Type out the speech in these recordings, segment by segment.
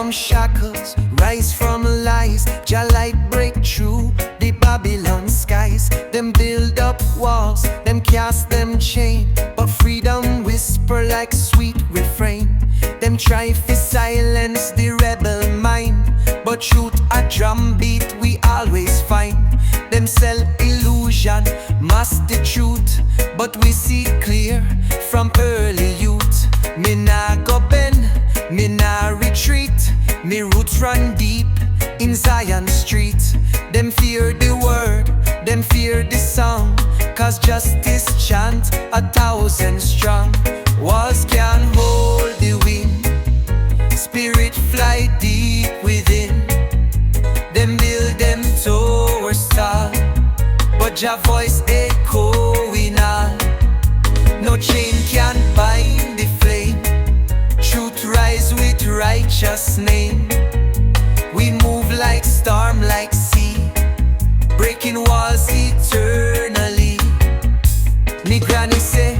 Shackles, rise from lies. Jah light break through the Babylon skies. Them build up walls, them cast them chain, but freedom whisper like sweet refrain. Them try to silence the rebel mind, but truth a drumbeat we always find. Them sell illusion, mask the truth, but we see clear from early youth. Me nah go bend, me nah retreat. Me roots run deep in Zion Street. Them fear the word, them fear the song, cause justice chant 1,000 strong. Walls can't hold the wind, spirit fly deep within. Them build them towers tall, but Jah voice echoing all. No chain can bind the flame, truth rise with righteous name. We move like storm, like sea, breaking walls eternally. Me granny say,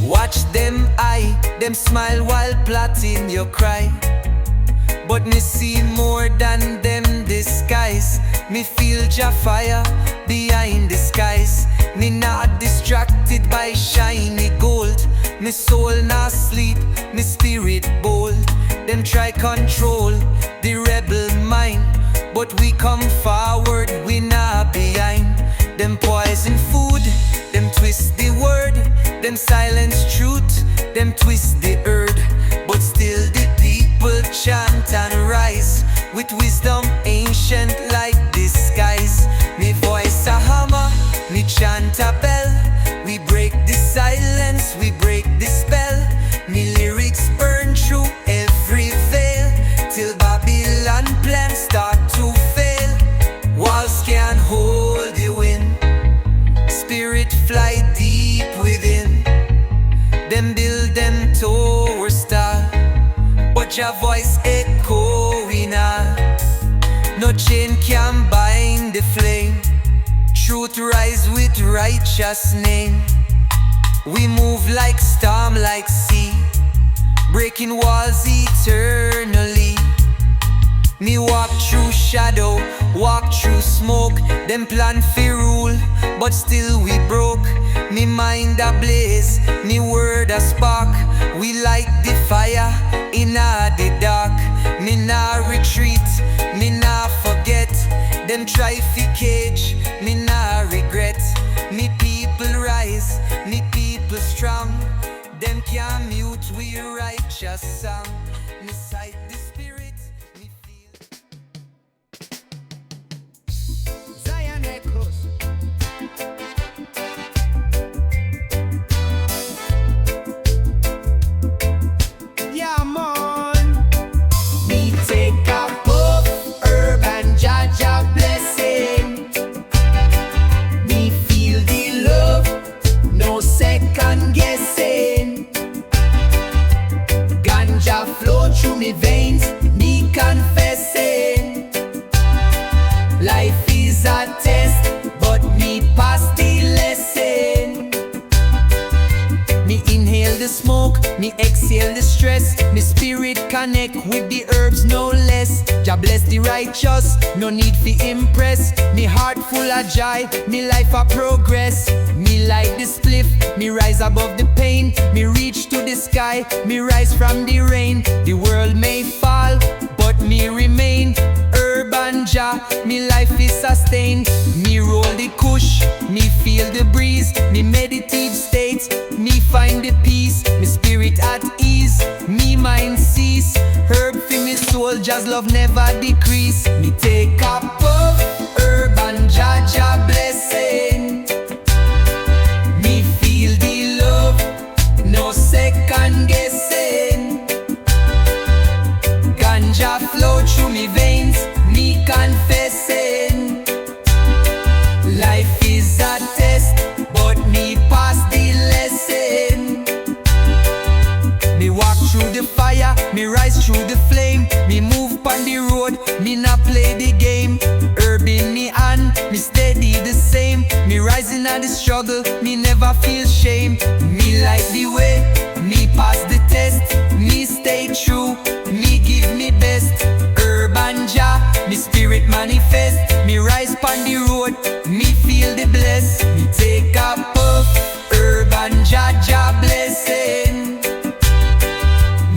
watch them eye, them smile while plotting your cry. But me see more than them disguise. Me feel Jah fire behind the skies. Me not distracted by shiny gold. Me soul not sleep, me spirit bold. Them try control the rebel mind, but we come forward, we not behind. Them poison food, them twist the word, them silence truth, them twist the herd. But still the people chant and rise with wisdom ancient like the skies. Me voice a hammer, me chant a bell. We break the silence, we break the spell. Me lyrics burn through every veil, till Babylon plans start to fail. Walls can't hold the wind, spirit fly deep within. Them build them towers tall, but Jah voice echoing all. No chain can bind the flame, truth rise with righteous name. We move like storm, like sea, breaking walls eternally. Me walk through shadow, walk through smoke. Them plan fi rule, but still we broke. Me mind a blaze, me word a spark. We light the fire in the dark. Me nah retreat, me nah forget. Them try fi cage, me nah regret. Me people rise, me people strong. Them can't mute we righteous song. Me sight the spirit, me feel Zion echoes. Yeah man, me take a puff, herb and Jah Jah blessing. Me feel the love, no second guessing. Ganja flow through me veins, me confessing. Life is a test, but me pass the lesson. Me inhale the smoke, me exhale the stress. Me spirit connect with the herbs no less. Jah bless the righteous, no need fi impress. Me heart full of joy, me life a progress. Me like the spliff, me rise above the pain. Me reach to the sky, me rise from the rain. The world may fall, but me remain. Herb and Jah, me life is sustained. Me roll the kush, me feel the breeze. Me meditative state, me find the peace. Me spirit at ease, me mind cease. Herb for me soul, Jah's love never decrease. Me take a puff, herb and Jah Jah blessing. Me feel the love, no second guessing. Ganja flow through me veins, me confessing. in the struggle, me never feel shame. Me like the way, me pass the test. Me stay true, me give me best. Urban Jah, me spirit manifest. Me rise pon the road, me feel the bless. Me take a puff, urban Jah Jah blessing.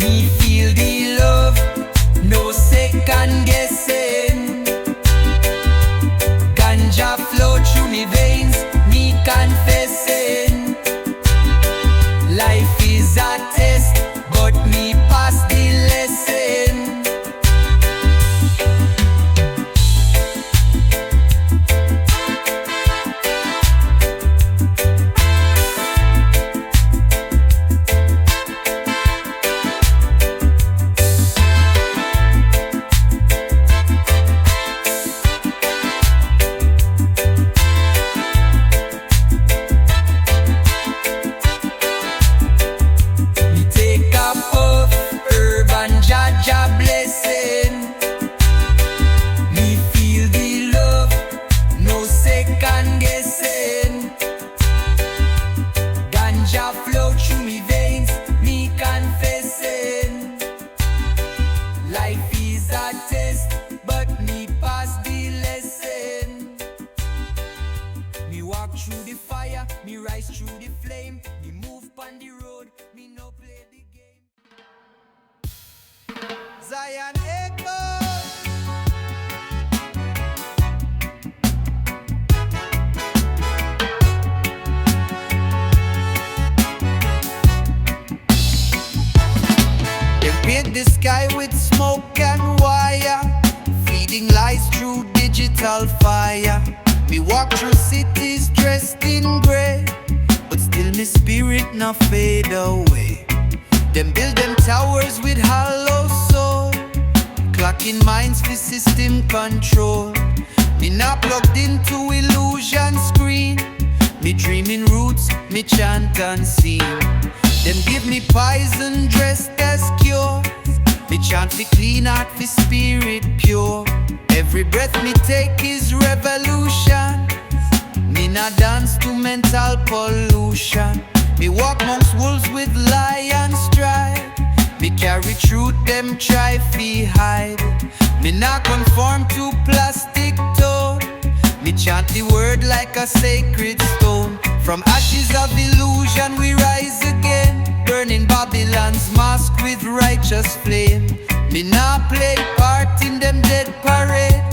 Me feel the love, no second guessing. Ganja flow through me veins, me confessing. Life is a test, but me pass the lesson. Jah Jah blessing. Me feel the love, no second guessing. Ganja flow through me veins, me confessing. Life is a test, but me pass the lesson. Me walk through the fire, me rise through the flame. Me move on the road, me no play the game. Zion echoes. They paint the sky with smoke and wire, feeding lies through digital fire. Me walk through cities dressed in grey, but still my spirit not fade away. Them build them towers with hollow soul, clocking minds for system control. Me not plugged into illusion screen. Me dreaming roots, me chant and sing. Them give me poison dressed as cure. Me chant for clean heart, for spirit pure. Every breath me take is revolution. Me not dance to mental pollution. Me walk amongst wolves with lion stride. Me carry truth, them try fi hide. Me not conform to plastic tone. Me chant the word like a sacred stone. From ashes of illusion we rise again, burning Babylon's mask with righteous flame. Me not play part in them dead parade.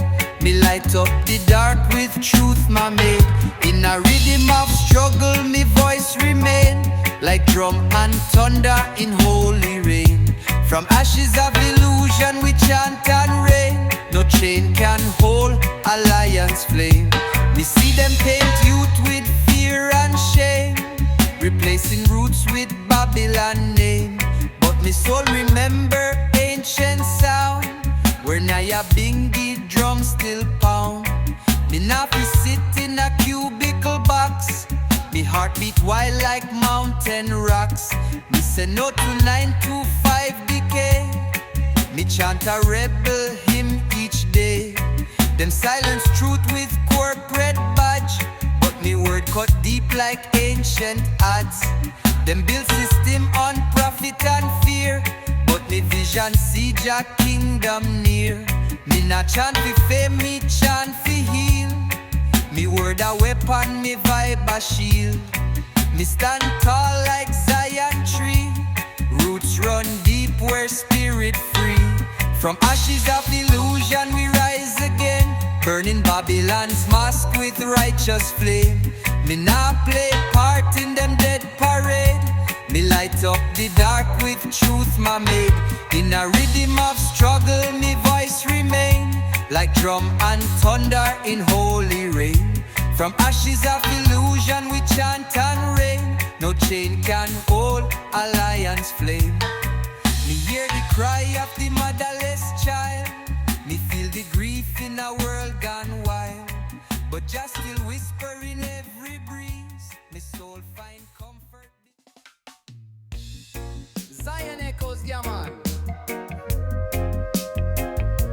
Me light up the dark with truth, my mate. In a rhythm of struggle, me voice remain like drum and thunder in holy rain. From ashes of illusion we chant and rain. No chain can hold a lion's flame. Me see them paint youth with fear and shame, replacing roots with Babylon name. But me soul remember ancient sound, where Naya Bingi drum still pound. Me not be sit in a cubicle box. Me heart beat wild like mountain rocks. Me say no to 9 to 5 decay. Me chant a rebel hymn each day. Them silence truth with corporate badge, but me word cut deep like ancient odds. Them build system on profit and fear, but me vision see Jah kingdom near. Me not chant for fame, me chant for heal. Me word a weapon, me vibe a shield. Me stand tall like Zion tree, roots run deep where spirit free. From ashes of illusion we rise again, burning Babylon's mask with righteous flame. Me not play part in them dead parade. Me light up the dark with truth, my mate. In a rhythm of struggle, me voice remain like drum and thunder in holy rain. From ashes of illusion we chant and rain. No chain can hold a lion's flame. Me hear the cry of the motherless child. Me feel the grief in a world gone wild, but just still whisper in every breeze. Me soul find comfort. Zion echoes, yeah man.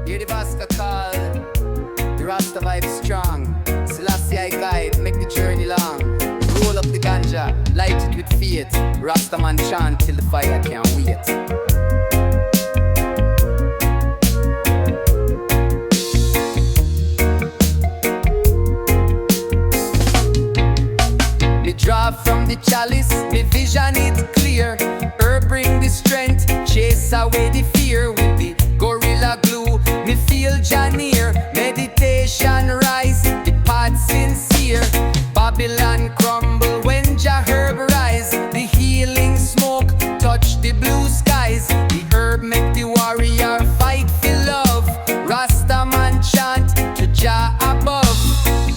Hear the basket call, the Rasta vibes strong. Selassie I guide, make the journey long. Jah, light it with faith. Rasta man chant till the fire can't wait. Draw from the chalice, me vision it clear. Herb bring the strength, chase away the fear. With the gorilla glue, me feel Jah near. Meditation rise, the path sincere. Babylon crumble when Jah herb rise. The healing smoke touch the blue skies. The herb make the warrior fight for love. Rasta man chant to Jah above.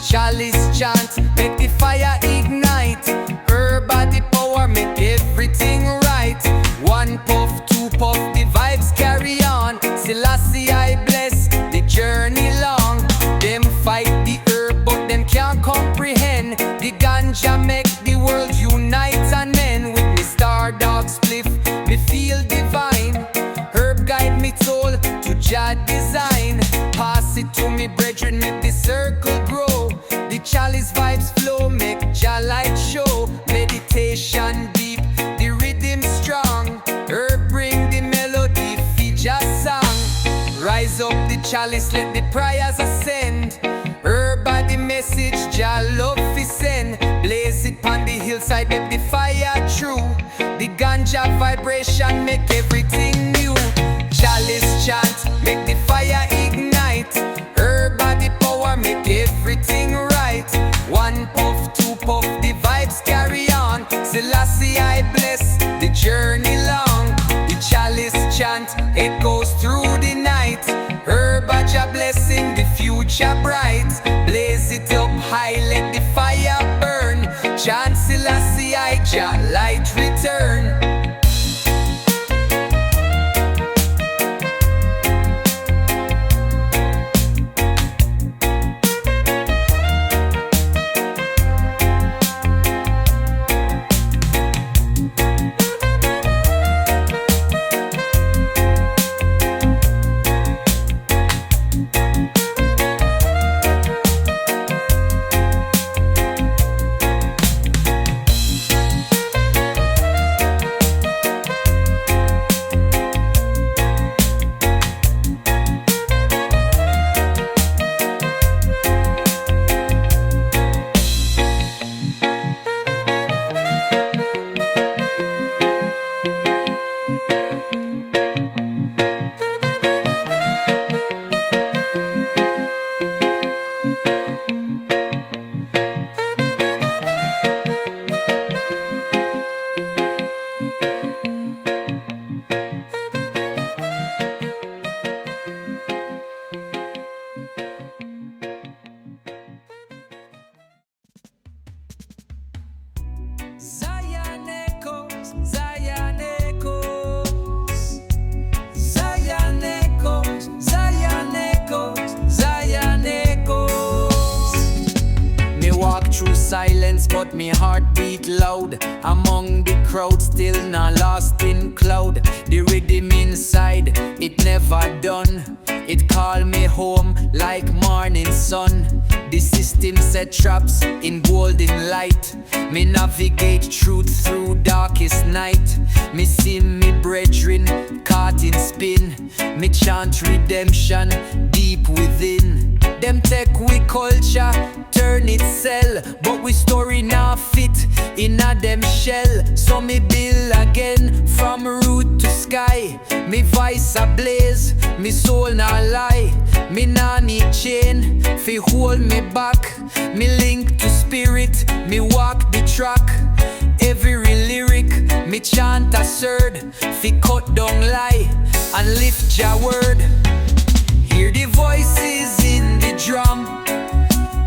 Chalice chant, make the fire ignite. Herb body power, make everything right. One puff, two puff, the vibes carry on. Selassie I bless, the journey long. Them fight the herb, but them can't comprehend. The ganja make the world unite and men. With me star dog spliff, me feel divine. Herb guide me soul to Jah design. Pass it to me brethren, make the circle grow. The chalice vibes flow, make Jah light show. Meditation deep, the rhythm strong. Herb bring the melody, feed Jah song. Rise up the chalice, let the prayers ascend. Herb by the message, Jah love fi send. Blaze it on the hillside, let the fire true. The ganja vibration make everything new. Chalice chant, make the fire ignite. Herb by the power, make everything right. One puff, two puff, the vibes carry on. Selassie I bless, the journey long. The chalice chant, it goes through the night. Herbal Jah Blessing, the future bright. Blaze it up high, let the fire burn. Chant Selassie I, Jah light return. Zion echoes, Zion echoes. Zion echoes, Zion echoes, Zion echoes. Me walk through silence, but me heart beat loud. Among the crowd, still not lost in cloud. The rhythm inside, it never done. It call me home like morning sun. The system set traps in golden light. Me navigate truth through darkest night. Me see me brethren caught in spin. Me chant redemption deep within. Them take we culture, turn it sell. But we story now fit in a them shell. So me build again from root to sky. Me voice a blaze, me soul not lie. Me nah need chain, fi hold me back. Me link to spirit, me walk the track. Every lyric, me chant a third. Fi cut down lie, and lift Jah word. Hear the voices in the drum,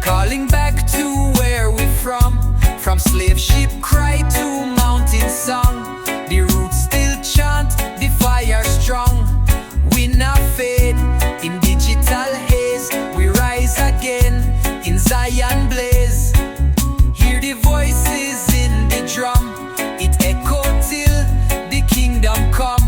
calling back to where we from. From slave ship cry to mountain song. The roots still chant, the fire strong. We not fade, in digital haze. We rise again, in Zion blaze. Hear the voices in the drum, it echo till the kingdom come.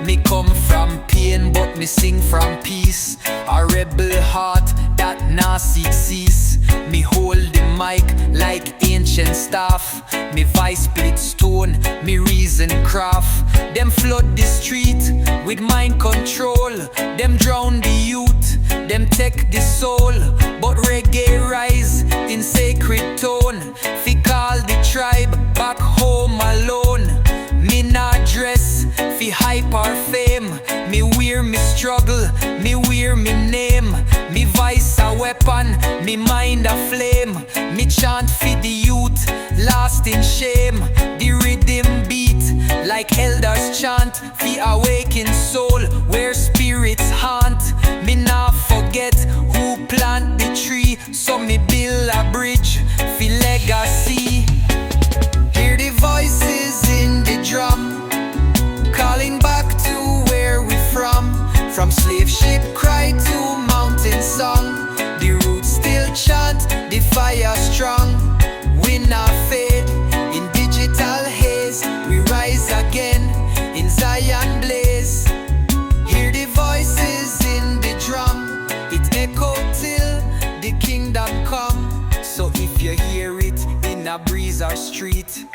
Me come from pain, but me sing from peace. A rebel heart that nah seek cease. Me hold the mic like ancient staff. Me vice split stone, me reason craft. Them flood the street with mind control. Them drown the youth, them take the soul. But reggae rise in sacred tone. Fi call the tribe back home alone. Me not dress fi hype or fame. Me wear me struggle, me wear me name. Me vice a weapon, me mind a flame. Me chant fi the youth, lost in shame. The rhythm beat like elders chant. Fi awaken soul where spirits haunt. Me not forget who plant the tree. So me build a bridge fi legacy. Hear the voices in the drum, calling back to where we from. From slave ship cry to mountain song. The roots still chant, the fire strong. We not fade in digital haze. We rise again in Zion blaze. Hear the voices in the drum, it echo till the kingdom come. So if you hear it in a breeze or street,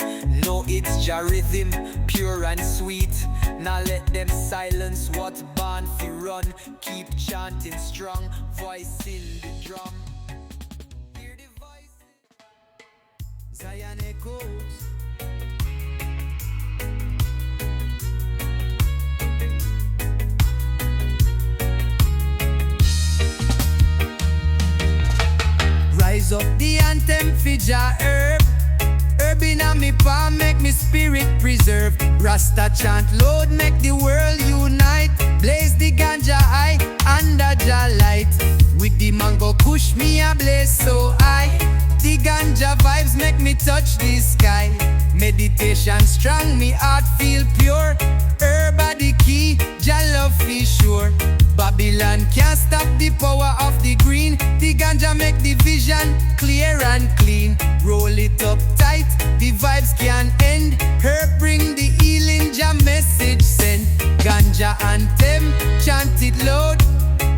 know it's Jah rhythm, pure and sweet. Now let them silence what born fi run. Keep chanting strong, voice in the drum. Hear the voice, Zion echoes. Rise up the anthem fi Jah herb. Herb inna me palm make me spirit preserved. Rasta chant load make the world unite. Blaze the ganja high under Jah light. With the mango kush me a blaze so high. The ganja vibes make me touch the sky. Meditation strong, me heart feel pure. Herb a the key, Jah love feel sure. Babylon can't stop the power of the green. The ganja make the vision clear and clean. Roll it up tight, the vibes can't end. Herb bring the healing, Jah message send. Ganja Anthem, chant it loud.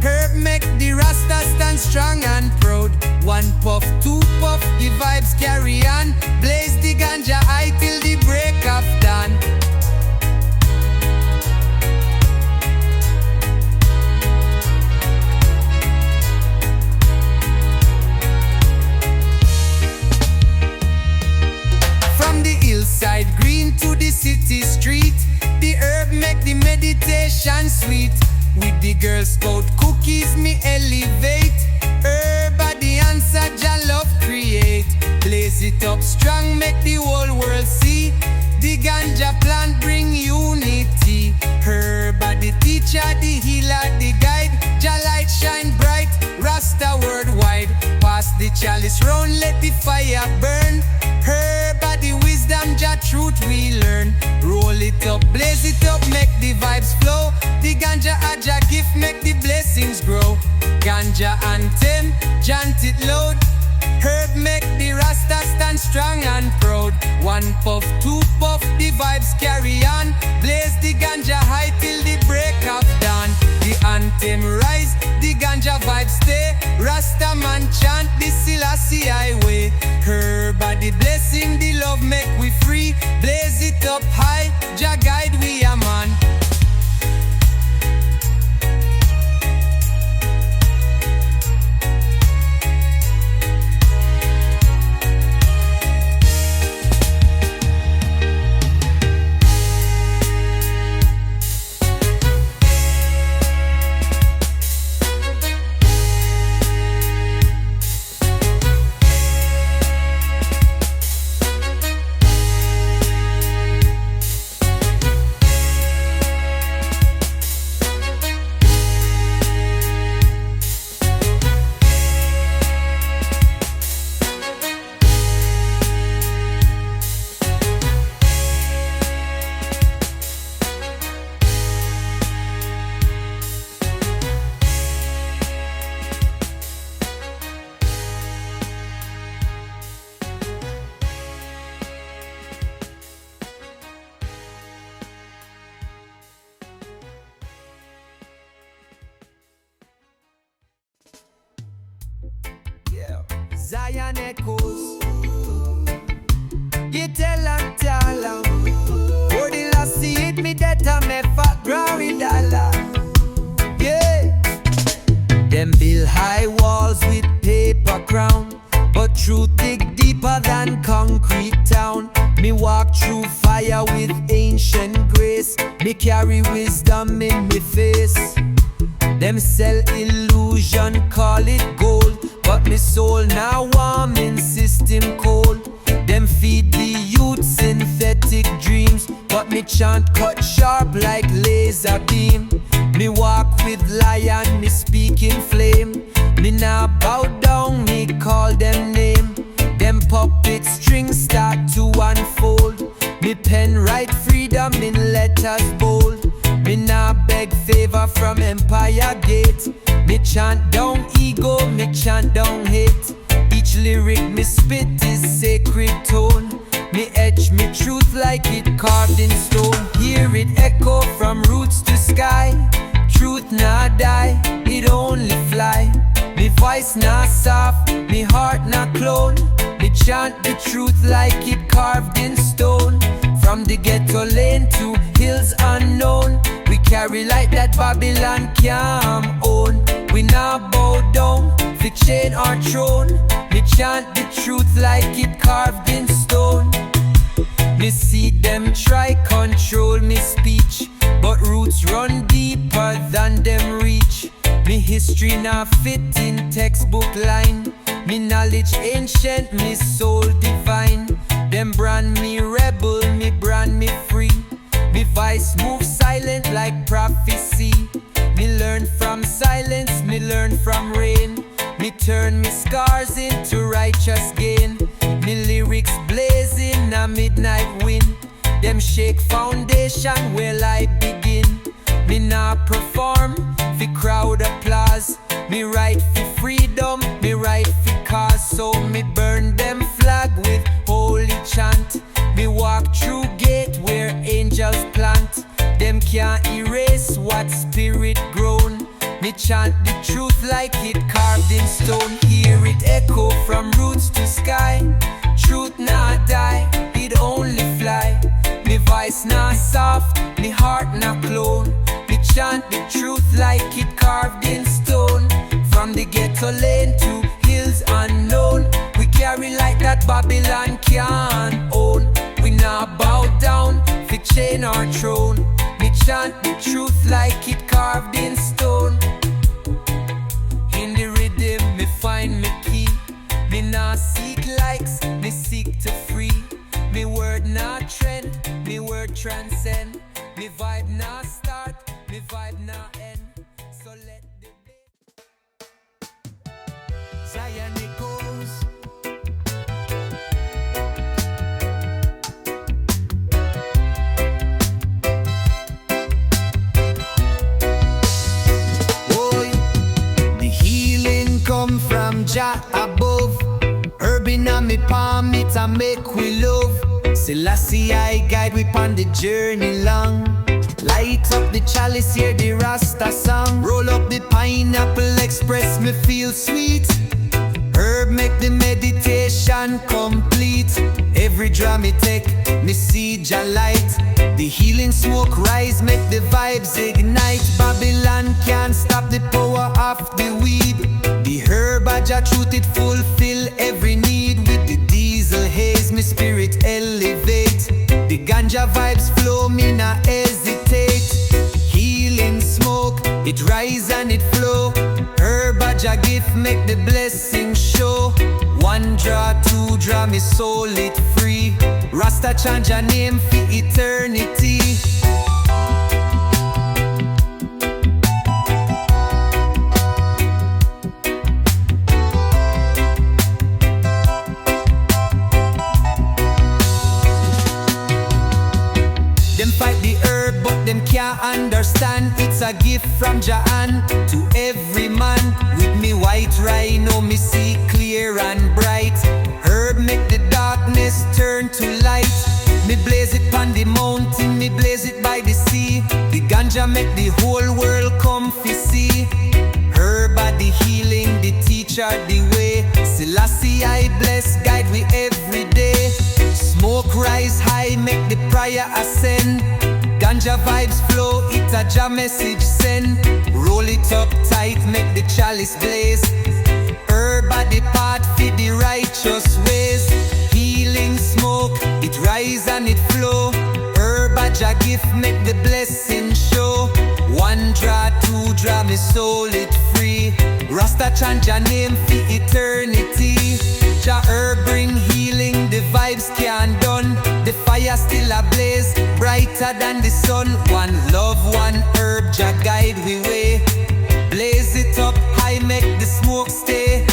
Herb make the Rasta stand strong and proud. One puff, two puff, the vibes carry on. Blaze the ganja high till the break of dawn. From the hillside green to the city street, the herb make the meditation sweet. With the Girl Scout cookies me elevate. Herb are the answer Jah love create. Blaze it up strong, make the whole world see. The ganja plant bring unity. Herb are the teacher, the healer, the guide. Jah light shine bright, Rasta worldwide. Pass the chalice round, let the fire burn. Herb are the wisdom, Jah truth we learn. Roll it up, blaze it up, make the vibes flow. The ganja a Jah gift, make the blessings grow. Ganja Anthem, chant it loud. Herb make the Rasta stand strong and proud. One puff, two puff, the vibes carry on. Blaze the ganja high till the break of dawn. The anthem rise, the ganja vibes stay. Rasta man chant the Selassie highway. Herb are the blessing, the love make we free. Blaze it up high, Jah guide we a man. Zion echoes. You tell them, for the last see it me that I me fat glory dollar. Yeah. Them build high walls with paper crown, but truth dig deeper than concrete town. Me walk through fire with ancient grace. Me carry wisdom in me face. Them sell illusion, call it gold, but me soul now warm in system cold. Them feed the youth synthetic dreams, but me chant cut sharp like laser beam. Me walk with lion, me speak in flame. Me now bow down, me call them name. Them puppet strings start to unfold. Me pen write freedom in letters bold. Me now beg favor from Empire Gate. Me chant down ego, me chant down hate. Each lyric me spit is sacred tone. Me etch me truth like it carved in stone. Hear it echo from roots to sky. Truth not die, it only fly. Me voice not soft, me heart not clone. Me chant the truth like it carved in stone. From the ghetto lane to hills unknown, we carry like that Babylon can't own. We not bow down, fi chain our throne. Me chant the truth like it carved in stone. Me see them try control me speech, but roots run deeper than them reach. Me history not fit in textbook line. Me knowledge ancient, me soul divine. Them brand me rebel, me brand me free. Me voice move silent like prophecy. Me learn from silence, me learn from rain. Me turn me scars into righteous gain. Me lyrics blazing a midnight wind. Them shake foundation where I begin. Me not perform fi crowd applause. Me write fi freedom, me write fi cause. So me burn them flag with holy chant. Me walk through gate where angels plant. Them can't erase what spirit grown. Me chant the truth like it carved in stone. Hear it echo from roots to sky. Truth not die, it only fly. Me voice not soft, me heart not clone. Me chant the truth like it carved in stone. From the ghetto lane to hills unknown, we carry like that Babylon can't own. We not bow down, fi chain our throne. Me chant the truth like it carved in stone. In the rhythm me find me key. Me not seek likes, me seek to free. Me word not trend, me word transcend. Me vibe not start, me vibe not end. So let the day Zion echoes. Boy, the healing come from Jah above. Herb inna me palm, it a make we love. Selassie I guide we pon the journey long. Light up the chalice, hear the Rasta song. Roll up the pineapple, express me feel sweet. Herb make the meditation complete. Every drum me take, me see Jah light. The healing smoke rise, make the vibes ignite. Babylon can't stop the power of the weed. The herb of Jah truth, it fulfill every need. With the diesel haze, me spirit elevate. The ganja vibes flow, me not hesitate. Healing smoke, it rise and it flow. Herb of Jah gift, make the blessing show. One draw, two draw, me soul it free. Rasta chant Jah name for eternity. Them fight the herb, but them can't understand. It's a gift from Jah to every man. With me white rhino, me see clear and bright. Herb make the darkness turn to light. Me blaze it on the mountain, me blaze it by the sea. The ganja make the whole world come fi see. Herb are the healing, the teacher, the way. Ganja vibes flow, it's a Jah message send. Roll it up tight, make the chalice blaze. Herbal depart feed the righteous ways. Healing smoke, it rise and it flow. Herbal Jah gift make the blessing show. One draw, two draw, me soul it free. Rasta chant Jah name for eternity. Jah herb bring healing, the vibes can't done. The fire still ablaze, brighter than the sun. One love, one herb, Jah guide we way. Blaze it up high, make the smoke stay.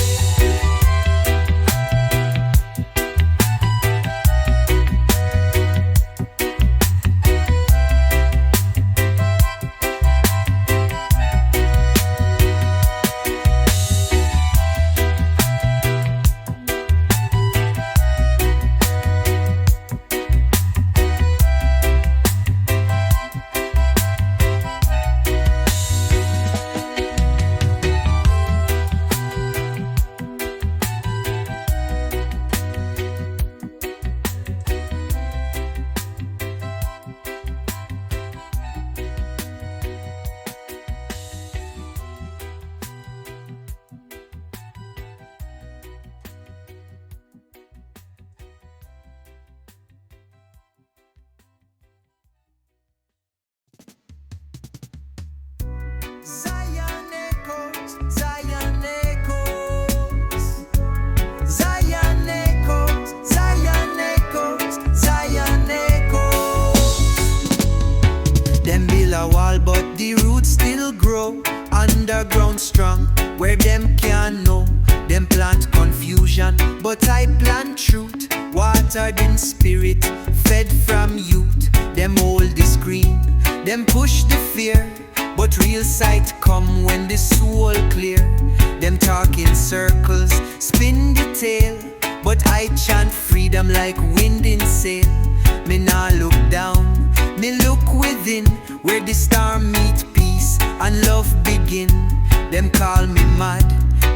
Zion echoes, Zion echoes. Zion echoes, Zion echoes, Zion echoes. Them build a wall but the roots still grow. Underground strong, where them can't know. Them plant confusion, but I plant truth. Watered in spirit, fed from youth. Them hold the screen, them push the fear. But real sight come when the soul clear. Them talk in circles, spin the tale. But I chant freedom like wind in sail. Me nah look down, me look within. Where the storm meet peace and love begin. Them call me mad,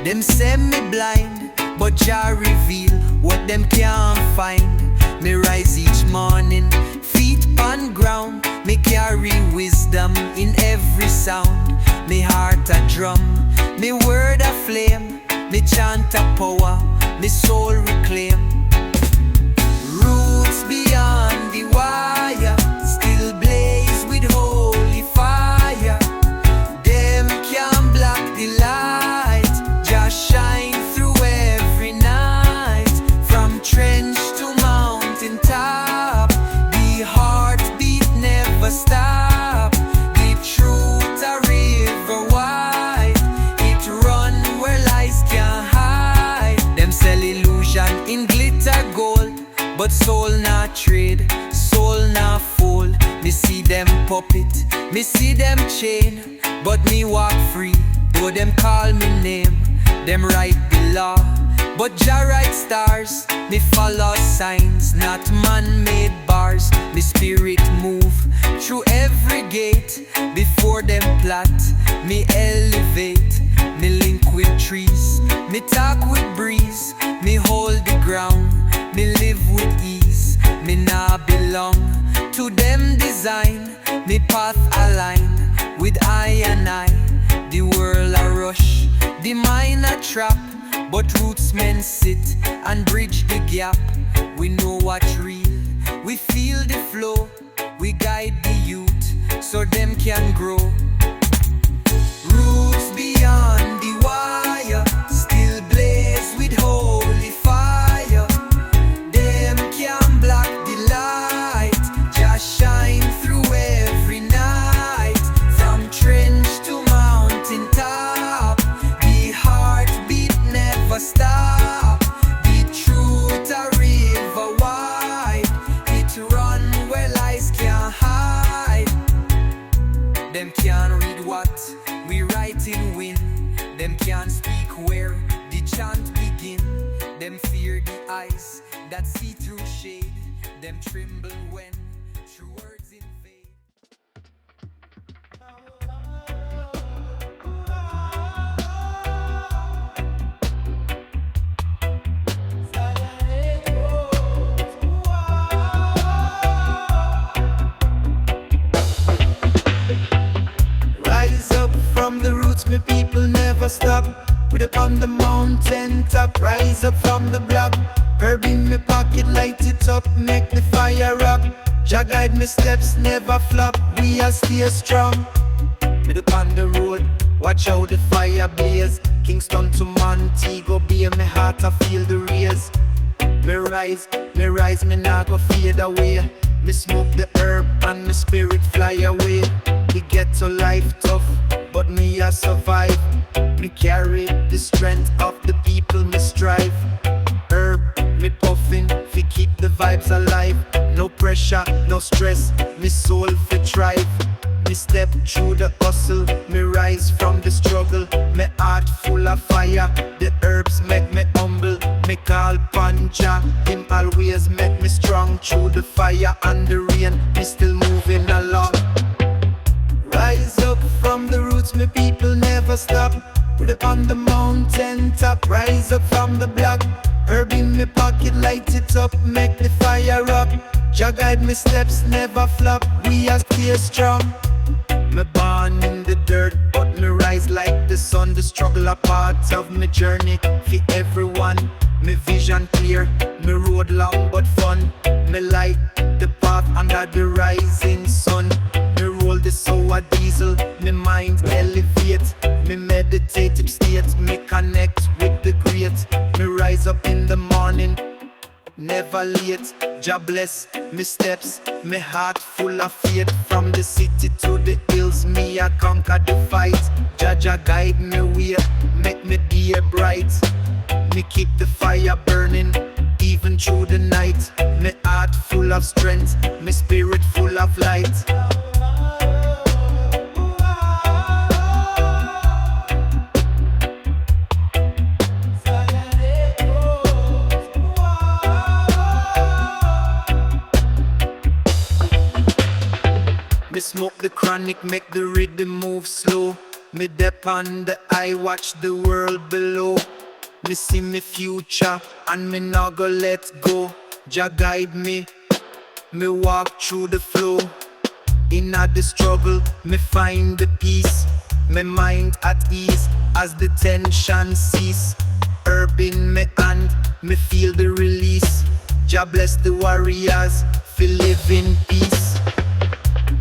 them say me blind. But Jah reveal what them can't find. Me rise each morning, feet on ground. Me carry wisdom in every sound. Me heart a drum, me word a flame. Me chant a power, me soul reclaim. Roots beyond the wire, still blaze with holy fire. Them can't block the light, just shine through every night. From trench to mountain top, the heartbeat never stop. The truth a river wide, it run where lies can't hide. Them sell illusion in glitter gold, but soul not trade, soul not fold. Me see them puppet, me see them chain, but me walk free. Though them call me name, them write the law, but Jah write stars. Me follow signs, not man-made bars. Me spirit move through every gate. Before them plot, me elevate. Me link with trees, me talk with breeze. Me hold the ground, me live with ease. Me nah belong to them design. Me path align with I and I. The world a rush, the mind a trap. But roots men sit and bridge the gap. We know what's real, we feel the flow. We guide the youth so them can grow. Roots beyond the wire, still blaze with holy fire. Them can't block the light, just shine through every night. From trench to mountain top, the heartbeat never stop. The truth a river wide, it run where lies can't hide. Them can't read what we write in wind. Them can't speak where the chant begin. Them fear the eyes that see through shade. Them tremble when true words invade. on the mountain top, rise up from the block. Herb in my pocket, light it up, make the fire up. Jah guide me steps, never flop, we are stay strong. Me up on the road, watch how the fire blaze. Kingston to Montego Bay, my heart I feel the raise. Me rise, me nah go fade away. Me smoke the herb and my spirit fly away. Me get to life tough, but me I survive. Me carry the strength of the people me strive. Herb, me puffin, fi keep the vibes alive. No pressure, no stress, me soul fi thrive. Me step through the hustle, me rise from the struggle. Me heart full of fire, the herbs make me humble. Me call Panja, him always make me strong. Through the fire and the rain, me still moving along. Rise up from the roots, me people never stop. Put up on the mountain top, rise up from the block. Herb in me pocket, light it up, make the fire up. Jah guide me steps, never flop, we are stay strong. Me born in the dirt, but me rise like the sun. The struggle a part of me journey, for everyone. Me vision clear, me road long but fun. Me light the path under the rising sun. Me roll the sour diesel, me mind elevate. Me meditative state, me connect with the great. Me rise up in the morning, never late. Jah bless me steps, me heart full of faith. From the city to the hills, me I conquer the fight. Jah Jah guide me way, make me day bright. Me keep the fire burning, even through the night. Me heart full of strength, me spirit full of light. Me smoke the chronic, make the rhythm move slow. Me dep on the eye, watch the world below. Me see me future, and me not go let go. Jah guide me, me walk through the flow. In the struggle, me find the peace. Me mind at ease, as the tension cease. Herb in me hand, me feel the release. Jah bless the warriors, feel live in peace.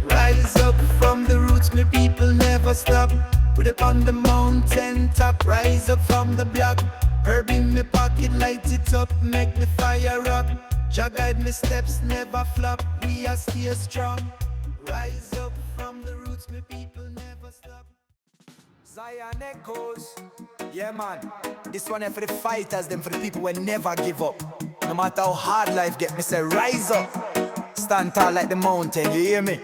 Rise up from the roots, me people never stop. Put up on the mountain top, rise up from the block. Herb in me pocket, light it up, make the fire up. Jah guide me steps, never flop, we are stay strong. Rise up from the roots, me people never stop. Zion echoes, yeah man. This one here for the fighters, them for the people who never give up. No matter how hard life get, me say rise up. Stand tall like the mountain, you hear me?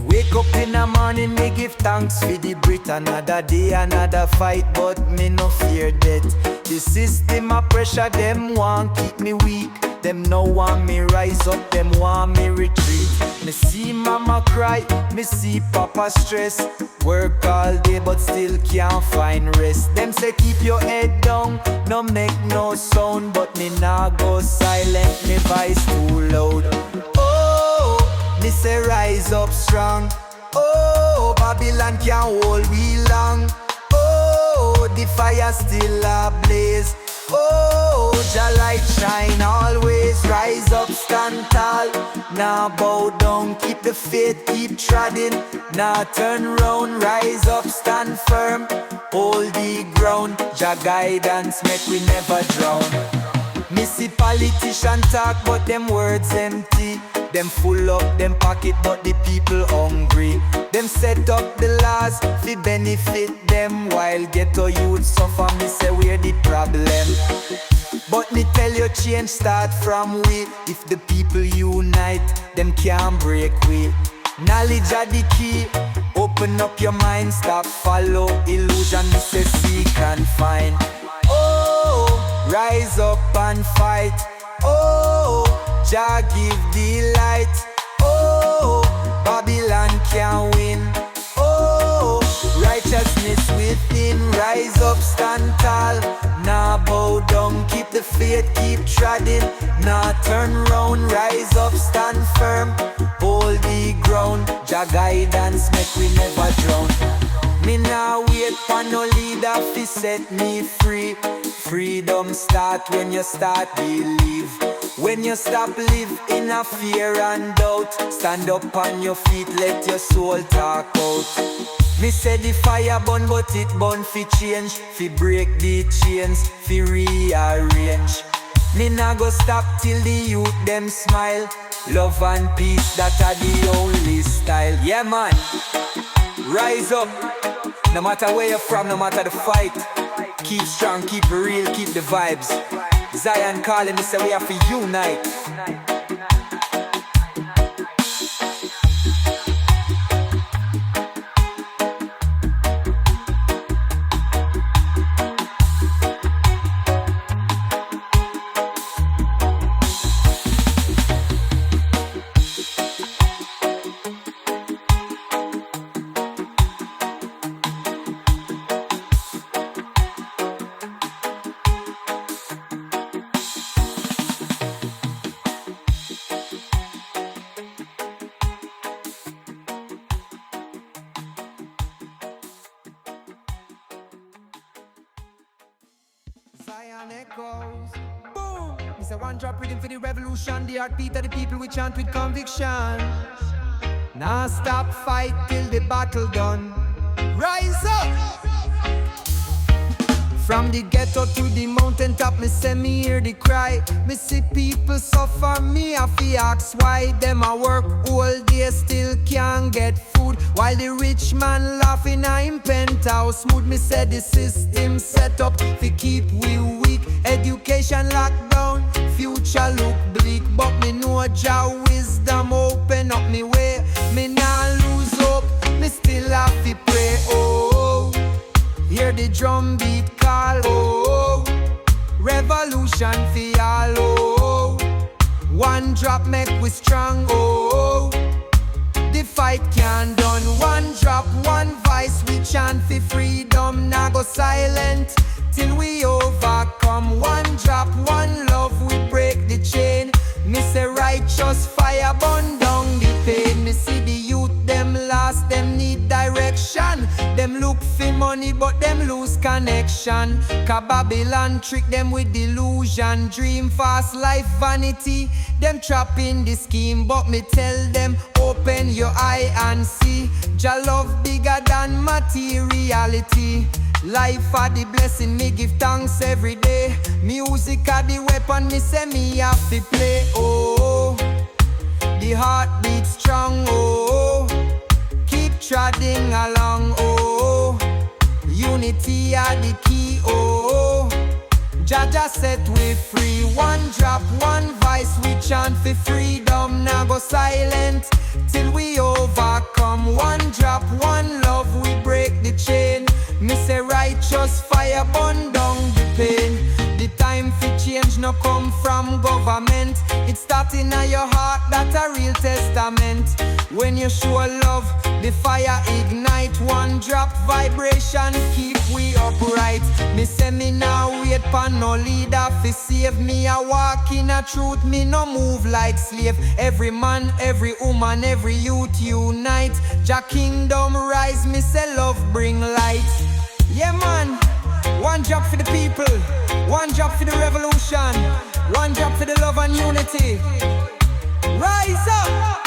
Wake up in the morning, me give thanks for the breath. Another day, another fight, but me no fear death. The system of pressure, them want keep me weak. Them no want me rise up, them want me retreat. Me see mama cry, me see papa stress. Work all day but still can't find rest. Them say keep your head down, no make no sound. But me nah go silent, me voice too loud. Me say rise up strong. Oh, Babylon can't hold we long. Oh, the fire still ablaze. Oh, Jah light shine always. Rise up, stand tall. Now bow down, keep the faith, keep treading. Now turn round, rise up, stand firm. Hold the ground, Jah guidance make we never drown. Me see politician talk but them words empty. Them full up them pocket but the people hungry. Them set up the laws fi benefit them, while ghetto youth suffer. Me say we're the problem. But me tell you change start from we. If the people unite, them can't break we. Knowledge are the key. Open up your mind, stop follow illusion. Me say seek and find. Oh, rise up and fight. Oh, Jah give the light. Oh, Babylon can win. Oh, righteousness within. Rise up, stand tall. Nah bow down, keep the faith, keep treading. Nah turn round, rise up, stand firm. Hold the ground, Jah guidance make we never drown. Me nah wait pan no leader fi set me free. Freedom start when you start believe. When you stop live in a fear and doubt, stand up on your feet, let your soul talk out. Me say the fire burn, but it burn fi change, fi break the chains, fi rearrange. Me nah go stop till the youth them smile. Love and peace, that are the only style. Yeah man, rise up. No matter where you're from, no matter the fight. Keep strong, keep it real, keep the vibes. Zion calling me, say we have to unite. Zion echoes, boom! It's a one drop rhythm for the revolution. The heartbeat of the people we chant with conviction. Now stop fight till the battle done. Rise up! From the ghetto to the mountain top, me say me hear the cry. Me see people suffer, me have to ask why. Them a work all day, still can't get food, while the rich man laughing at him penthouse smooth. Me say the system set up to keep we weak. Education locked down, future look bleak. But me know Jah wisdom open up me way. Me nah lose hope, me still have to pray. Oh, hear the drum beat call, oh, revolution for all, oh, one drop make we strong, oh, the fight can't done. One drop, one voice, we chant for freedom, now go silent till we overcome. One drop, one love, we break the chain. Me say righteous fire burn down the pain. Me see the youth them lost, them need direction. Them look for money but them lose connection. Cause Babylon trick them with delusion. Dream fast life vanity, them trap in the scheme. But me tell them open your eye and see. Jah love bigger than materiality. Life are the blessing, me give thanks every day. Music are the weapon, me say me have to play. Oh, the heartbeat strong, oh, keep trotting along, oh, unity are the key, oh, Jah Jah set we free. One drop, one voice, we chant for freedom, now go silent till we overcome. One drop, one love, we break the chain. Me say righteous fire burn down the pain. The time for change no come from government. It start in your heart, that a real testament. When you show love, the fire ignite. One drop vibration keep we upright. Me say me now wait for no leader fi save me. I walk in a truth, me no move like slave. Every man, every woman, every youth unite. Jah kingdom rise, me say love bring light. Yeah man, one drop for the people, one drop for the revolution, one drop for the love and unity. Rise up!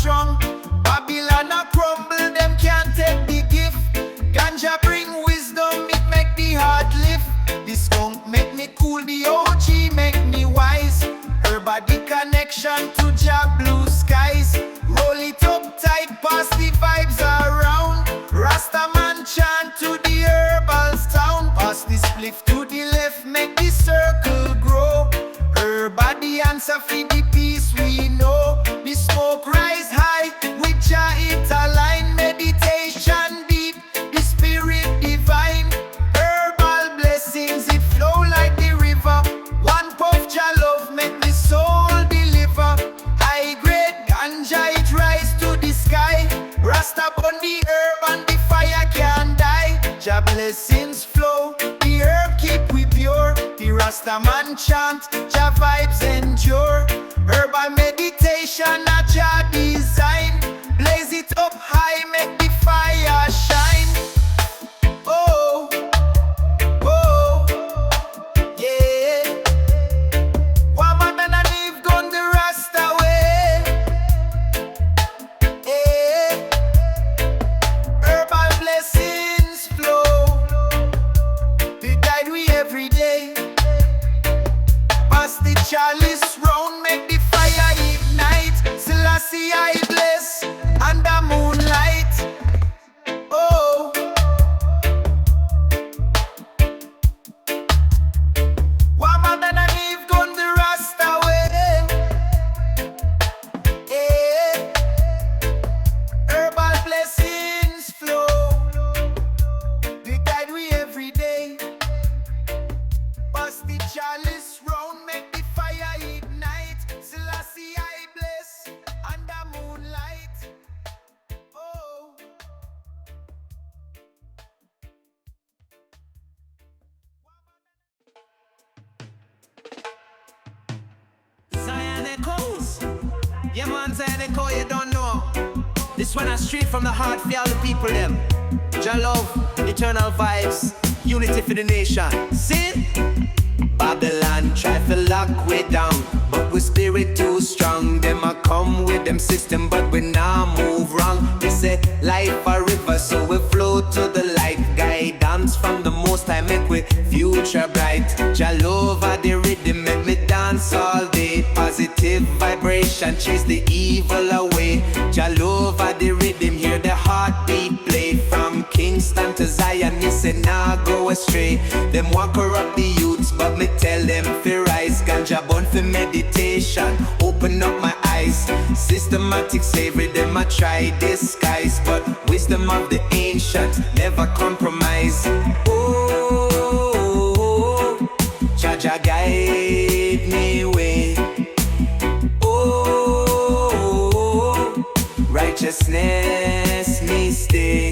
strong. Babylon a crumble, them can't take the gift. Ganja bring wisdom, it make the heart lift. The skunk make me cool, the OG make me wise. Herbal the connection to Jah blue skies. Roll it up tight, pass the vibes around. Rasta man chant to the herbal sound. Pass the spliff to the left, make the circle grow. Herbal the answer for the peace we know. The smoke rise high, with Jah it align. Meditation deep, the spirit divine. Herbal blessings, it flow like the river. One puff Jah love, make the soul deliver. High grade ganja, it rise to the sky. Rasta burn the herb and the fire can't die. Jah blessings flow, the herb keep we pure. The Rasta man chant, Jah vibes endure. Herbal meditation, a Jah design. Blaze it up high, make the fire shine. Oh, oh, yeah. One man and leave gun the Rasta way. Yeah. Herbal blessings flow. They guide we every day. Pass the chalice round, make the fire ignite. Selassie I bless under moonlight. Oh, one man and a leave gun the Rasta way. Yeah. Herbal blessings flow. They guide we every day. Pass the chalice round, make the fire ignite. Selassie I bless under moonlight. Oh. Zion Echoes. Yeah man, Zion Echo, you don't know. This one a straight from the heart for all the people them. Jah love, eternal vibes, unity for the nation. See? Babylon try to lock we down, but we spirit too strong. Them a come with them system, but we now move wrong. They say life a river, so we flow to the light. Guidance from the most high make we future bright. Jah love a the rhythm, make me dance all day. Positive vibration, chase the evil away. Jah love a the rhythm, hear the heartbeat play. From Kingston to Zion, me say nah go astray. Them want corrupt the youths, but me tell them fi rise. Ganja burn for meditation, open up my eyes. Systematic slavery, them a try disguise, but wisdom of the ancient never compromise. Oh, Jah Jah guide me way. Oh, righteousness me stay.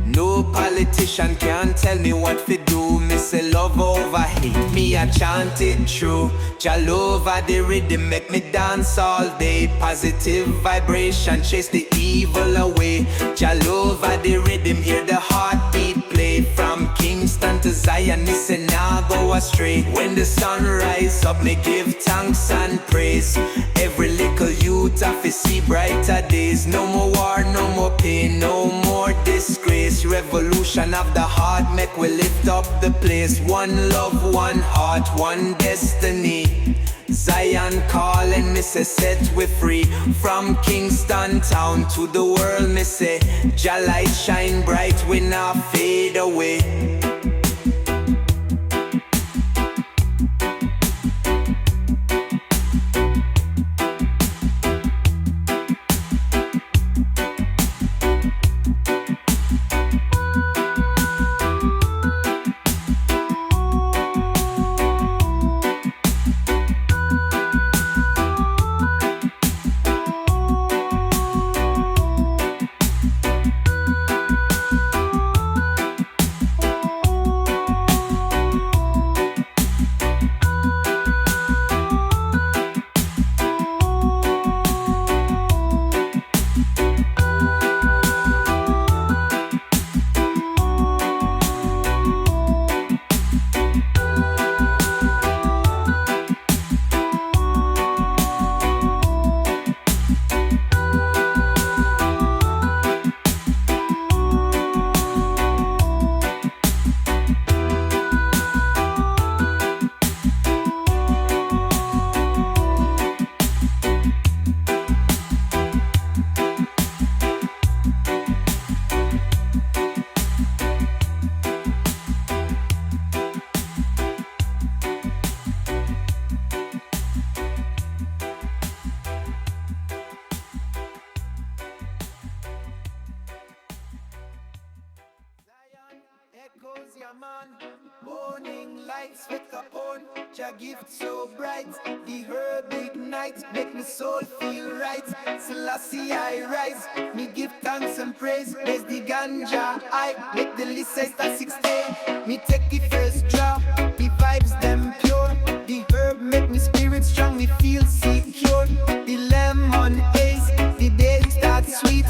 No politician can tell me what to do. Me say love over hate, me I chant it true. Jah love a the rhythm, make me dance all day. Positive vibration, chase the evil away. Jah love a the rhythm, hear the heartbeat play. From Kingston to Zion, me say nah go astray. When the sun rise up, me give thanks and praise. Every little youth have to see brighter days. No more war, no more pain, no more disgrace. Revolution of the heart, make we lift up the place. One love, one heart, one destiny. Zion calling, me say set we free. From Kingston town to the world, me say Jah light shine bright, we not fade away. echoes, yeah man. Morning lights wake up on Jah gift so bright. The herb ignites, make me soul feel right. Selassie I rise, me give thanks and praise. There's the ganja, I make the list say that 16. Me take the first drop, the vibes them pure. The herb make me spirit strong, me feel secure. The lemon haze, the day start sweet.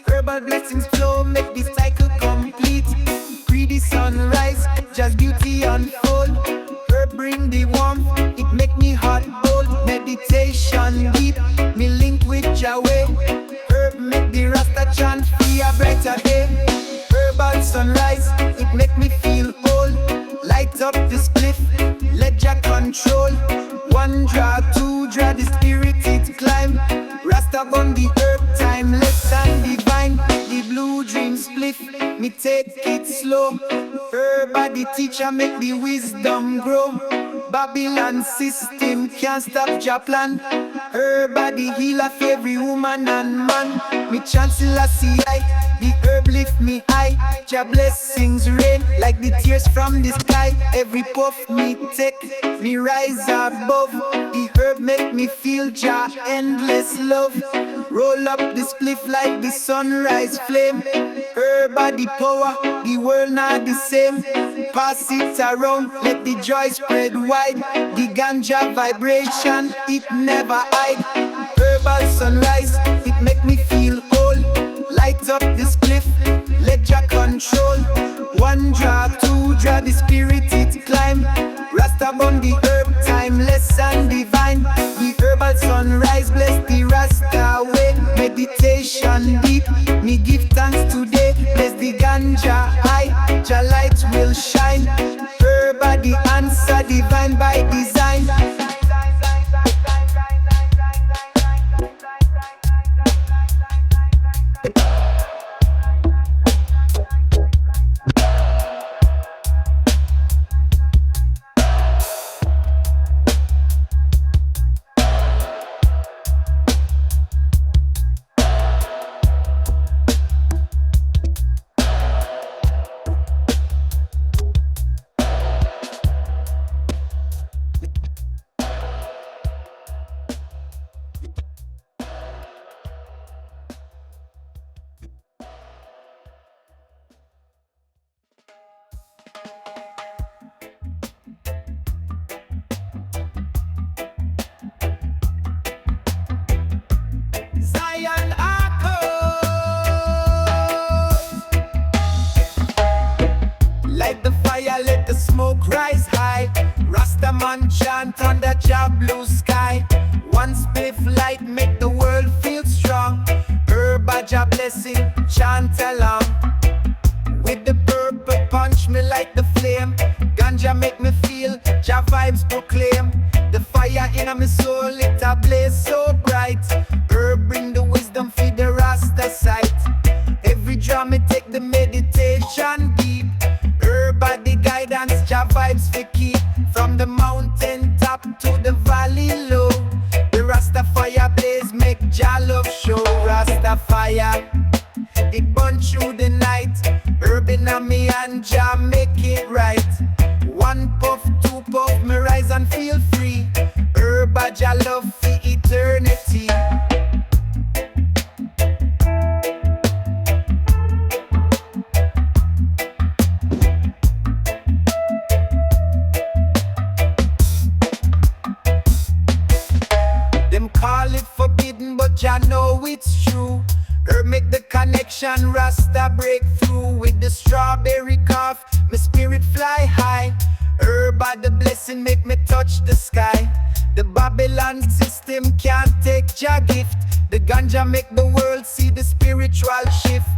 Herbal blessings flow, make the cycle complete. Pre the sunrise, just beauty unfold. Herb bring the warmth, it make me hot bold. Meditation deep, me link with Yahweh. Herb make the Rasta Chant feel a better day. Herbal sunrise, it make me feel old. Light up the spliff, let Jah control. One draw, two draw, the spirit it climb. Rasta on the herb, timeless and divine. The blue dream spliff, me take it slow. Herb the teacher make the wisdom grow. Babylon system can't stop Jah plan. Herb the healer for every woman and man. Me chant Selassie I, the herb lift me high. Jah blessings rain like the tears from the sky. Every puff me take, me rise above. The herb make me feel Jah endless love. Roll up the spliff like the sunrise flame. Herb the power, the world not the same. Pass it around, let the joy spread wide. The ganja vibration, it never hide. Herbal sunrise, it make me feel old. Light up the spliff, let Jah control. One draw, two draw, the spirit it climb. Rasta on the herb, timeless and divine. The herbal sunrise, bless the Rasta way. Meditation deep, me give thanks today. Bless the ganja high, Jah light will shine. Herb the answer, divine by design. Let the smoke rise high. Rasta man chant under Jah blue sky. One spliff light make the world feel strong. Herbal Jah blessing, chant along. With the purple punch me light the flame. Ganja make me feel, Jah vibes proclaim. The fire in my soul it a blaze so bright. Herb bring the wisdom for the Rasta sight. Every drum me take the meditation deep. Herb the guidance, Jah vibes for keep. From the mountain top to the valley low. The Rasta Fire blaze make Jah love show. Rasta Fire, it burn through the night. Herb in me and Jah make it right. One puff, two puff, me rise and feel free. Herb Jah love for eternity. Call it forbidden, but Jah know it's true. Herb make the connection, Rasta break through. With the strawberry cough, my spirit fly high. Herb the blessing make me touch the sky. The Babylon system can't take Jah gift. The ganja make the world see the spiritual shift.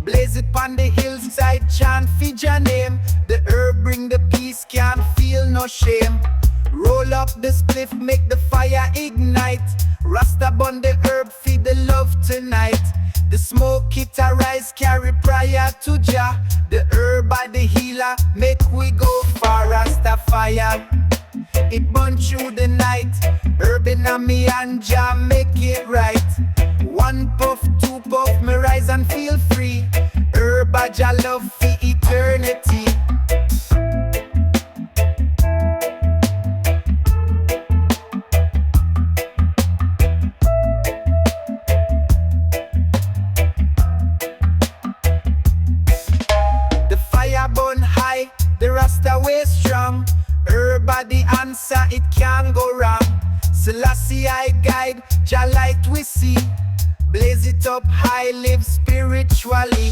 Blaze it on the hillside, chant for Jah name. The herb bring the peace, can't feel no shame. Roll up the spliff, make the fire ignite. Rasta burn the herb, feed the love tonight. The smoke it arise, carry prayer to Jah. The herb by the healer, make we go for Rasta Fire. It burn through the night. Herb in me and Jah make it right. One puff, two puff, me rise and feel free. Herb Jah love for eternity. Rasta way strong. Herbal the answer, it can't go wrong. Selassie I guide, Jah light we see. Blaze it up high, live spiritually.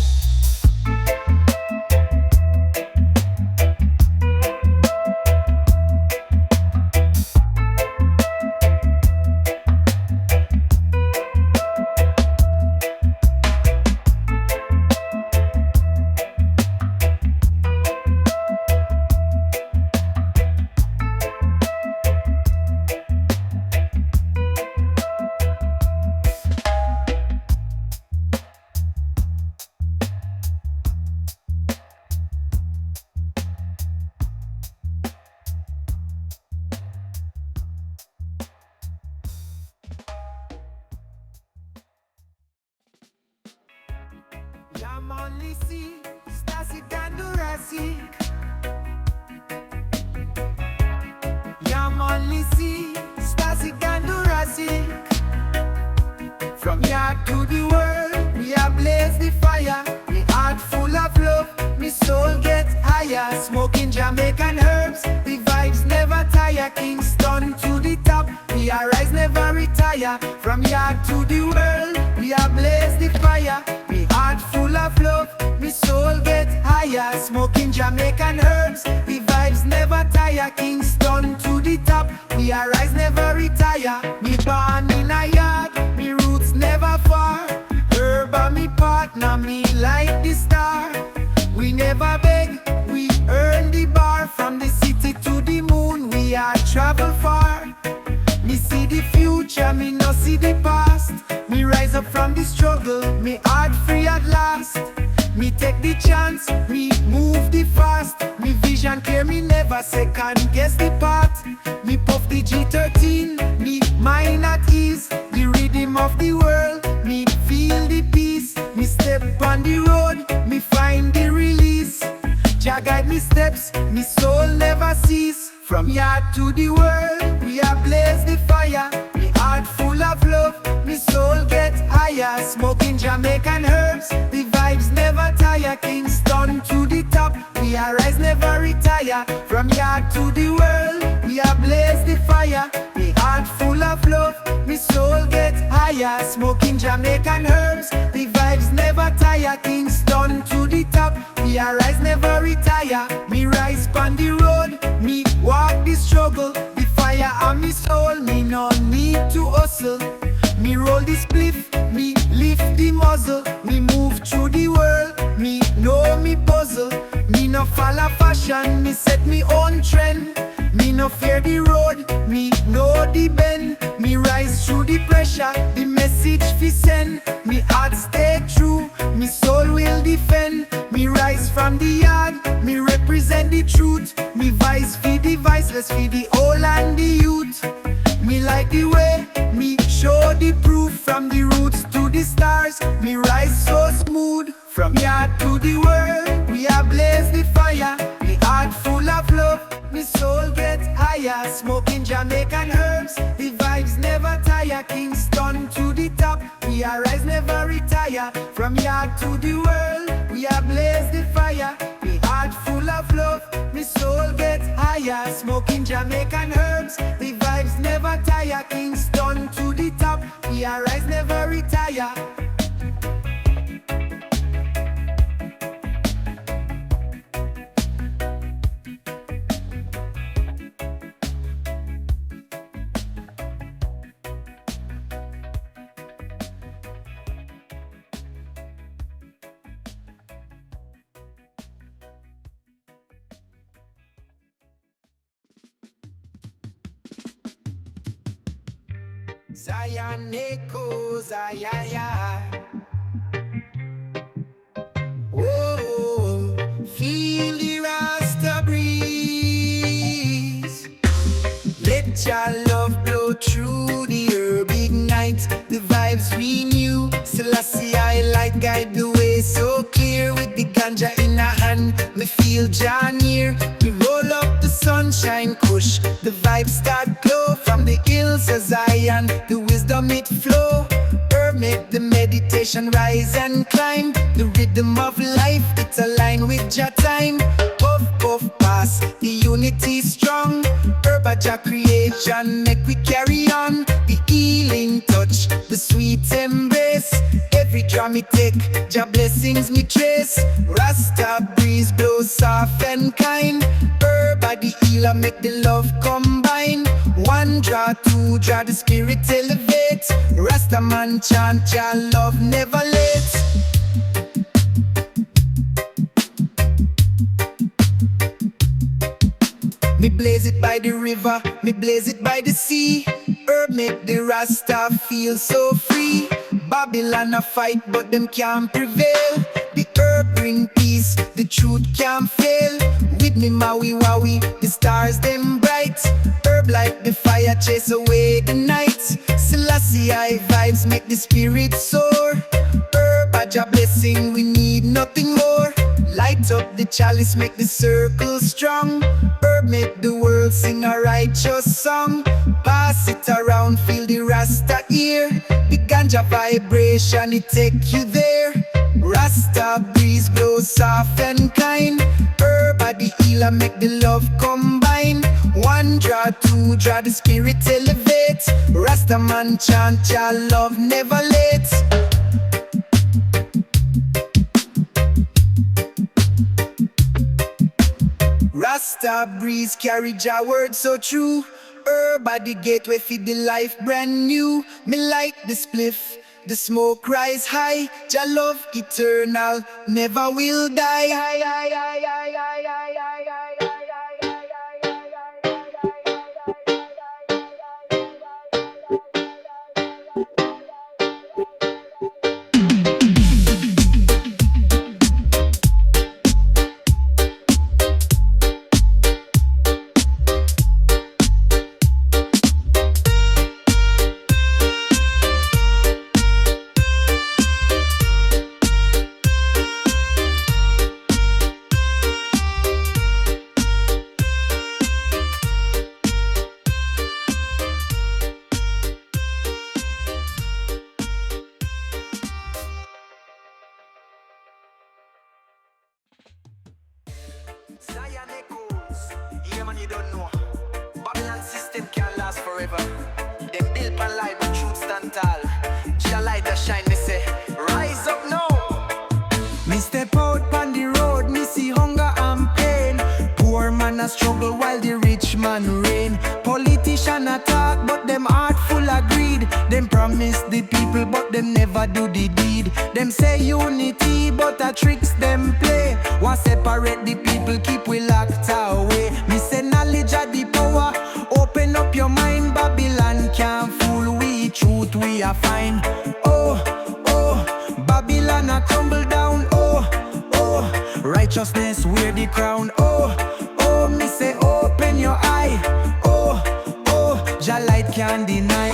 Yamanli si, stasi dandurasi. Yamanli si, stasi dandurasi. From here to the world, we are blaze the fire. Me heart full of love, me soul get higher. Smoking Jamaican herbs, the vibes never tire. Kingston to the top, we are rise never retire. From here to the world, we are blaze the fire. Me heart full of love, me soul get higher. Smoking Jamaican herbs, the vibes never tire. Kingston to the top, we are rise never retire. Me born in a yard, me roots never far. Herbal me partner, me like the star. We never beg, we earn the bar. From the city to the moon, we are travel far. Me see the future, me no see the past. Me rise up from the struggle, me heart free at last. Me take the chance, me move the fast. Me vision clear, me never second guess the path. Me puff the G13, me mind at ease. The rhythm of the world, me feel the peace. Me step on the road, me find the release. Jah guide me steps, me soul never cease. From here to the world, we are blaze the fire. Me heart full of love, me soul get higher. Smoking Jamaican herbs, the vibes never tire. Kingston to the top, we are rise never retire. From here to the world, we are blaze the fire. Me heart full of love, me soul get higher. Smoking Jamaican herbs, the vibes never tire. Kingston to the top, we are rise never retire. Me rise on the road, me walk the struggle. The fire on me soul, me no need to hustle. Me roll the spliff, me lift the muzzle. Me move through the world, me know me puzzle. Me no follow fashion, me set me own trend. Me no fear the road, me know the bend. Me rise through the pressure, the message fi send. Me heart stay true, me soul will defend. Me rise from the yard, me represent the truth. Me vice fi the viceless, fi the old and the youth. Me like the way, me show the proof. From the roots to the stars, me rise so smooth. From here to the world, we are blaze the fire. Me heart full of love, me soul get higher. Smoking Jamaican herbs, the vibes never tire. Kingston to the top, we are rise never retire. From here to the world, we are blaze the fire. Me heart full of love, me soul get higher. Smoking Jamaican herbs, the vibes never tire. Kingston to the top, we are rise never retire. Zion echoes, ay, ay, ay. Oh, feel the Rasta breeze. Let your love blow through the herb, ignite the vibes renew. Selassie I light guide the way so clear. With the ganja in a hand, me feel Jah near. We roll up the sunshine kush, the vibes start glow. From the hills of Zion, the wisdom it flow. Herb make the meditation rise and climb. The rhythm of life, it's aligned with Jah time. Puff, puff, pass, Jah creation, make we carry on. The healing touch, the sweet embrace. Every drum me take, Jah blessings me trace. Rasta breeze blow soft and kind. Herbal the healer make the love combine. One draw, two draw, the spirit elevate. Rasta man chant, Jah love never late. Me blaze it by the river, me blaze it by the sea. Herb make the Rasta feel so free. Babylon a fight but them can't prevail. The herb bring peace, the truth can't fail. With me Maui Wawi, the stars them bright. Herb like the fire chase away the night. Selassie I vibes make the spirit soar. Herb a Jah blessing, we need nothing more. Light up the chalice, make the circle strong. Herb make the world sing a righteous song. Pass it around, feel the Rasta ear. The ganja vibration, it take you there. Rasta breeze blow soft and kind. Herb a the healer, make the love combine. One draw, two draw, the spirit elevate. Rasta man chant, Jah love never late. Rasta breeze carry Jah word so true. Herb at the gateway feed the life brand new. Me light the spliff, the smoke rise high. Jah love eternal, never will die. Zion echoes. Yeah man, you don't know. Babylon system can't last forever. Them built pan light but truth stand tall. Jah light a shine, me say, rise up now. Me step out pan the road, me see hunger and pain. Poor man a struggle while the rich man reign. Politician a talk but them heart full of greed. Them promise the people but them never do the deed. Them say unity but a tricks them play. Want separate the people, keep we locked away. Me say knowledge of the power, open up your mind. Babylon can't fool we, truth we are find. Oh, oh, Babylon a crumble down. Oh, oh, righteousness wear the crown. Oh, oh, me say open your eye. Oh, oh, Jah light can't deny.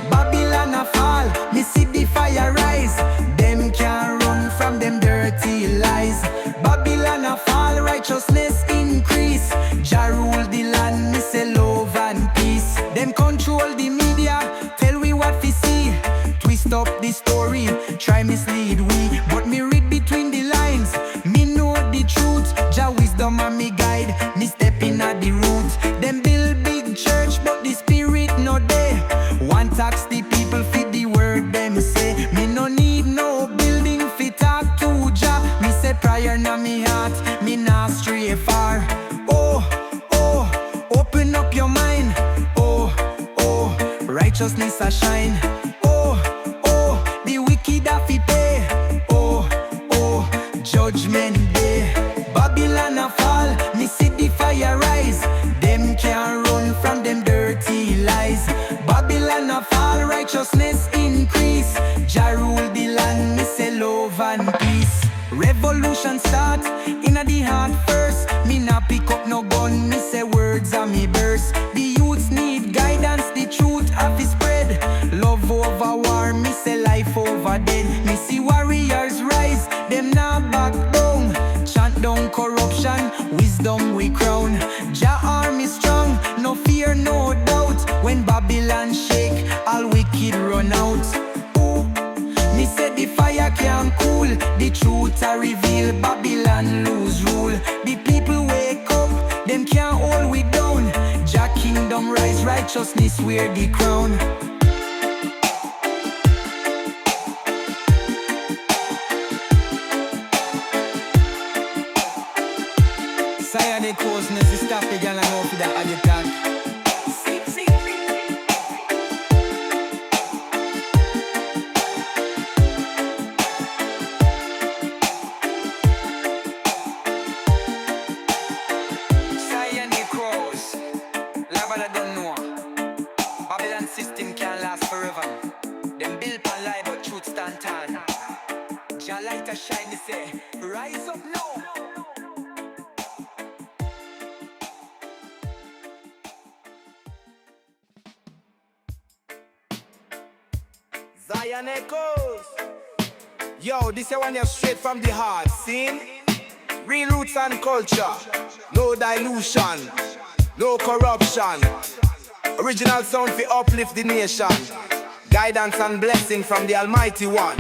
Babylon a fall, me see the fire rise. Them can't run from them dirty lies. Babylon a fall, righteousness increase. Jah rule the land, me say love and peace. Them control the media, tell we what we see. Twist up the story, try mislead we. But me read between the lines, me know the truth. Jah wisdom and me guide, me step in at the roots. Them build big church, but the spirit no there. One tax the people fit the word them say. Me no need no building fit talk to Jah. Me say prayer na me heart, me nah stray far. Oh, oh, open up your mind. Oh, oh, righteousness a shine. Oh, oh, the wicked a fi pay. Oh, oh, judgment day. Babylon a fall, me see the fire rise. Them can't run from them dirty lies. Babylon a fall, righteousness increase. Jah rule the land, me say love and peace. Revolution start in the heart first. Me nah pick up no gun, me say words and me burst. The youths need guidance, the truth have to spread. Love over war, me say life over dead. Me see warriors rise, them nah back down. Chant down corruption, wisdom we crown. Jah army strong, no fear, no doubt. When Babylon shake, all wicked run out. Ooh, me say the fire can't cool. The truth I reveal, Babylon lose rule. The people wake up, them can't hold we down. Jah kingdom rise. righteousness wear the crown. Zion the coldness, stop the girl and go for that adjutant. System can't last forever. Them build a lie, but truth stand tall. Jah light a shine, they say, rise up now. Zion echoes. Yo, this is one here straight from the heart. Seen? Real roots and culture. No dilution. No corruption. Original sound for uplift the nation. Guidance and blessing from the Almighty One.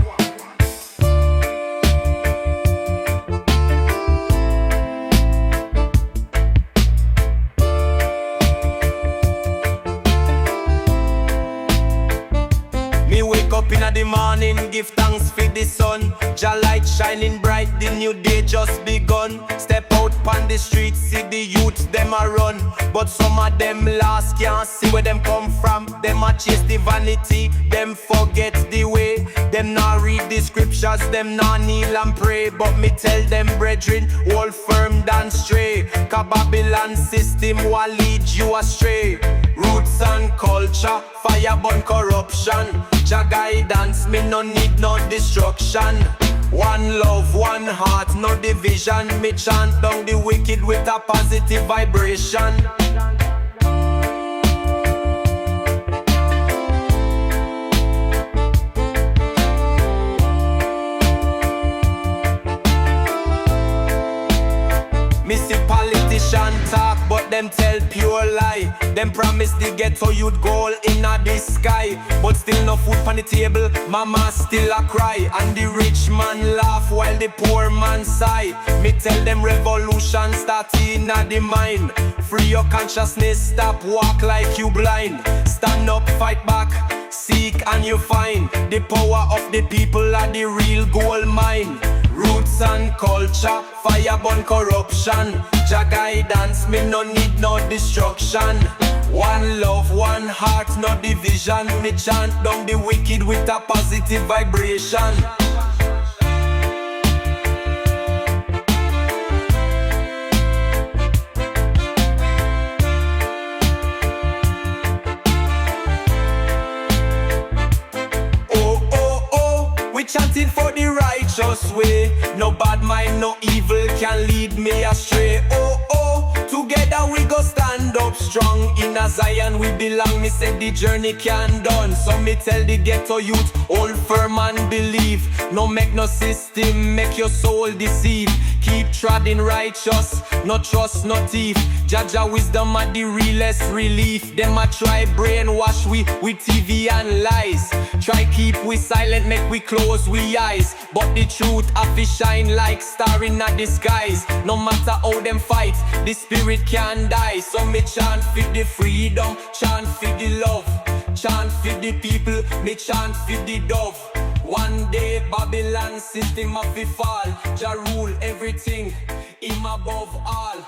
Me wake up in the morning, give thanks for the sun. Jah light shining bright, the new day just begun. Step out on the streets, see the youth them a run. But some of them lost, can't see where them come from. Them a chase the vanity, them forget the way. Them not read the scriptures, them not kneel and pray. But me tell them brethren, hold firm than stray. 'Cause Babylon system will lead you astray. Roots and culture, fire burn corruption. Jah guidance, me no need no destruction. One love, one heart, no division. Me chant down the wicked with a positive vibration. Me see politician talk, but them tell pure lie. Them promise the ghetto youth goal in the sky. But still no food on the table, mama still a cry. And the rich man laugh while the poor man sigh. Me tell them revolution start in the mind. Free your consciousness, stop walk like you blind. Stand up, fight back, seek and you find. The power of the people are the real gold mine. Roots and culture, fire burn corruption. Jah guidance, me no need no destruction. One love, one heart, no division. Me chant down the wicked with a positive vibration. We chanting for the righteous way. No bad mind, no evil can lead me astray. Oh, oh, together we go stand up strong. In a Zion we belong, me say the journey can done. So me tell the ghetto youth, hold firm and believe. No make no system, make your soul deceive. Keep treading righteous, no trust, no thief. Jah Jah wisdom are the realest relief. Them a try brainwash we with TV and lies. Try keep we silent, make we close we eyes. But the truth have to shine like star in the skies. No matter how them fight, the spirit can't die. So me chant for the freedom, chant for the love. Chant for the people, me chant for the dove. One day Babylon system have to fall. Jah rule everything, him above all.